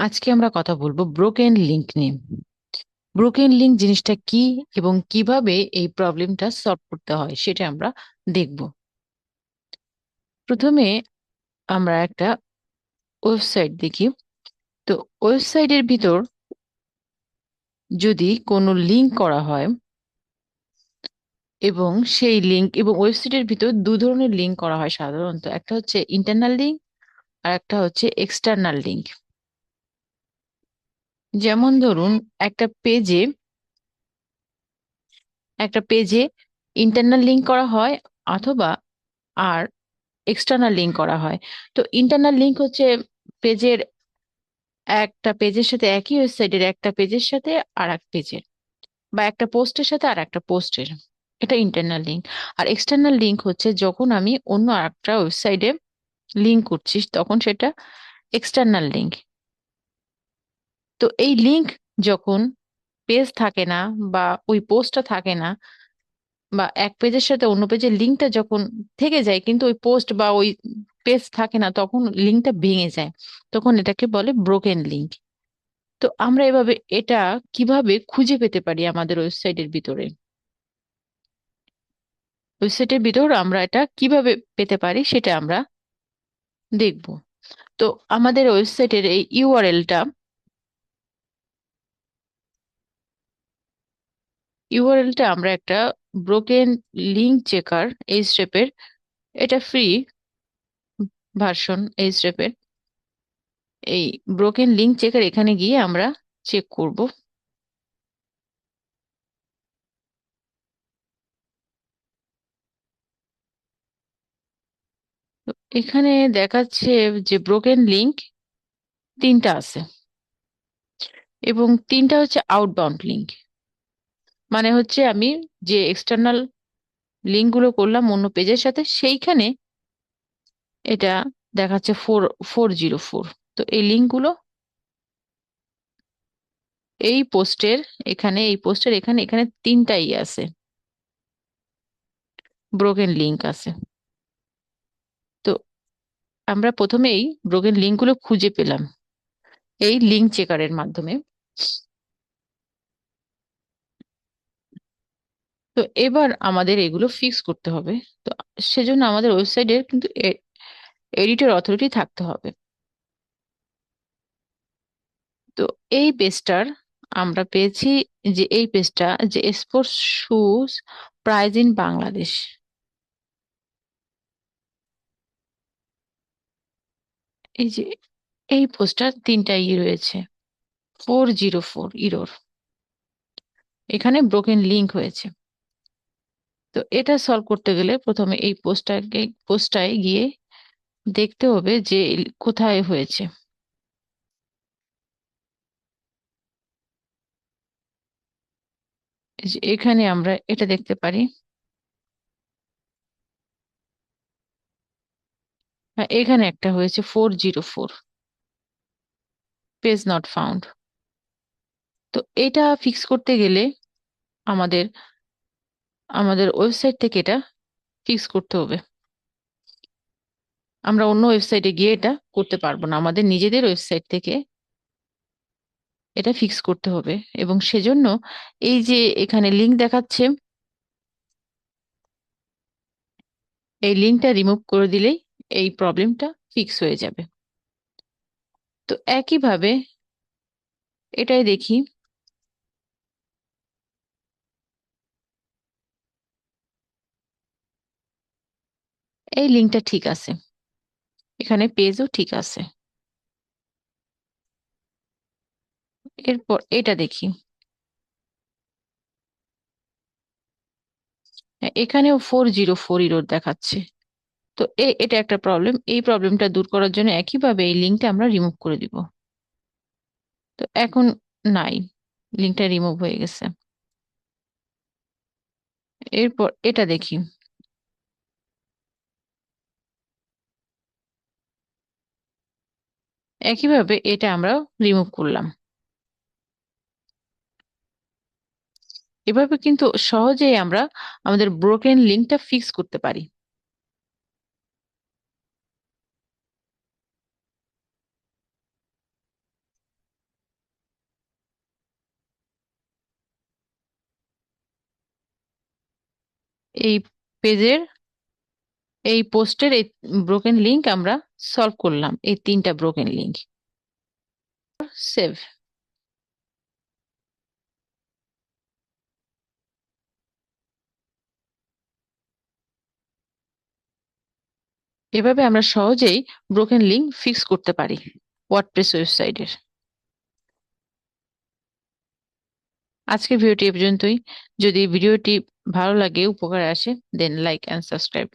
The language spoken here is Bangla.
আজকে আমরা কথা বলবো ব্রোকেন লিংক নিয়ে। ব্রোকেন লিংক জিনিসটা কি এবং কিভাবে এই প্রবলেমটা সলভ করতে হয় সেটা আমরা দেখব। প্রথমে আমরা একটা ওয়েবসাইট দেখি। তো ওয়েবসাইটের ভিতর যদি কোনো লিংক করা হয় এবং সেই লিংক এবং ওয়েবসাইটের ভিতর দু ধরনের লিংক করা হয় সাধারণত, একটা হচ্ছে ইন্টারনাল লিংক আর একটা হচ্ছে এক্সটার্নাল লিংক। যেমন ধরুন, একটা পেজে একটা পেজে ইন্টারনাল লিংক করা হয় অথবা আর এক্সটার্নাল লিংক করা হয়। তো ইন্টারনাল লিংক হচ্ছে পেজের একটা পেজের সাথে একই ওয়েবসাইটের একটা পেজের সাথে আর এক পেজের, বা একটা পোস্টের সাথে আর একটা পোস্টের, এটা ইন্টারনাল লিংক। আর এক্সটার্নাল লিংক হচ্ছে যখন আমি অন্য একটা ওয়েবসাইটে লিংক করছি তখন সেটা এক্সটার্নাল লিংক। তো এই লিংক যখন পেজ থাকে না বা ওই পোস্টটা থাকে না, বা এক পেজের সাথে অন্য পেজের লিঙ্কটা যখন থেকে যায় কিন্তু ওই পোস্ট বা ওই পেজ থাকে না, তখন লিঙ্কটা ভেঙে যায়, তখন এটাকে বলে ব্রোকেন লিঙ্ক। তো আমরা এভাবে এটা কিভাবে খুঁজে পেতে পারি আমাদের ওয়েবসাইটের ভিতরে, ওয়েবসাইটের ভিতর আমরা এটা কিভাবে পেতে পারি সেটা আমরা দেখব। তো আমাদের ওয়েবসাইটের এই ইউআরএলটা আমরা একটা ব্রোকেন লিঙ্ক চেকার এই স্টেপের, এটা ফ্রি ভার্সন এই স্টেপের। এই ব্রোকেন লিঙ্ক চেকার এখানে গিয়ে আমরা চেক করব। তো এখানে দেখাচ্ছে যে ব্রোকেন লিঙ্ক তিনটা আছে এবং তিনটা হচ্ছে আউটবাউন্ড লিঙ্ক। মানে হচ্ছে আমি যে এক্সটার্নাল লিঙ্ক গুলো করলাম অন্য পেজের সাথে, সেইখানে এটা দেখাচ্ছে 404। তো এই লিঙ্ক গুলো এই পোস্টের এখানে এখানে তিনটাই আছে, ব্রোকেন লিঙ্ক আছে। তো আমরা প্রথমে এই ব্রোকেন লিঙ্ক গুলো খুঁজে পেলাম এই লিঙ্ক চেকারের মাধ্যমে। তো এবার আমাদের এগুলো ফিক্স করতে হবে। তো সেজন্য আমাদের ওয়েবসাইটে কিন্তু এডিটর অথরিটি থাকতে হবে। তো এই পেজটার আমরা পেয়েছি, যে এই পেজটা যে sports shoes prize in Bangladesh, এই যে এই পোস্টার তিনটা রয়েছে, 404 এখানে ব্রোকেন লিংক হয়েছে। তো এটা সলভ করতে গেলে প্রথমে এই পোস্টটায় গিয়ে দেখতে হবে যে কোথায় হয়েছে। এই যে এখানে আমরা এটা দেখতে পারি। হ্যাঁ, এখানে একটা হয়েছে 404, পেজ নট ফাউন্ড। তো এটা ফিক্স করতে গেলে আমাদের আমাদের ওয়েবসাইট থেকে এটা ফিক্স করতে হবে। আমরা অন্য ওয়েবসাইটে গিয়ে এটা করতে পারবো না, আমাদের নিজেদের ওয়েবসাইট থেকে এটা ফিক্স করতে হবে। এবং সেজন্য এই যে এখানে লিংক দেখাচ্ছে, এই লিংকটা রিমুভ করে দিলেই এই প্রবলেমটা ফিক্স হয়ে যাবে। তো একইভাবে এটাই দেখি, এই লিংকটা ঠিক আছে, এখানে পেজও ঠিক আছে। এরপর এটা দেখি, হ্যাঁ, এখানেও 404 দেখাচ্ছে। তো এটা একটা প্রবলেম, এই প্রবলেমটা দূর করার জন্য একইভাবে এই লিঙ্কটা আমরা রিমুভ করে দিব। তো এখন নাই, লিঙ্কটা রিমুভ হয়ে গেছে। এরপর এটা দেখি, একইভাবে এটা আমরা রিমুভ করলাম। এভাবে কিন্তু সহজেই আমরা আমাদের ব্রোকেন লিঙ্কটা ফিক্স করতে পারি। এই পেজের এই পোস্টের এই ব্রোকেন লিংক আমরা সলভ করলাম, এই 3টা ব্রোকেন লিংক। সেভ। এভাবে আমরা সহজেই ব্রোকেন লিংক ফিক্স করতে পারি ওয়ার্ডপ্রেস ওয়েবসাইটের। আজকের ভিডিওটি এ পর্যন্তই। যদি ভিডিওটি ভালো লাগে, উপকারে আসে, দেন লাইক অ্যান্ড সাবস্ক্রাইব।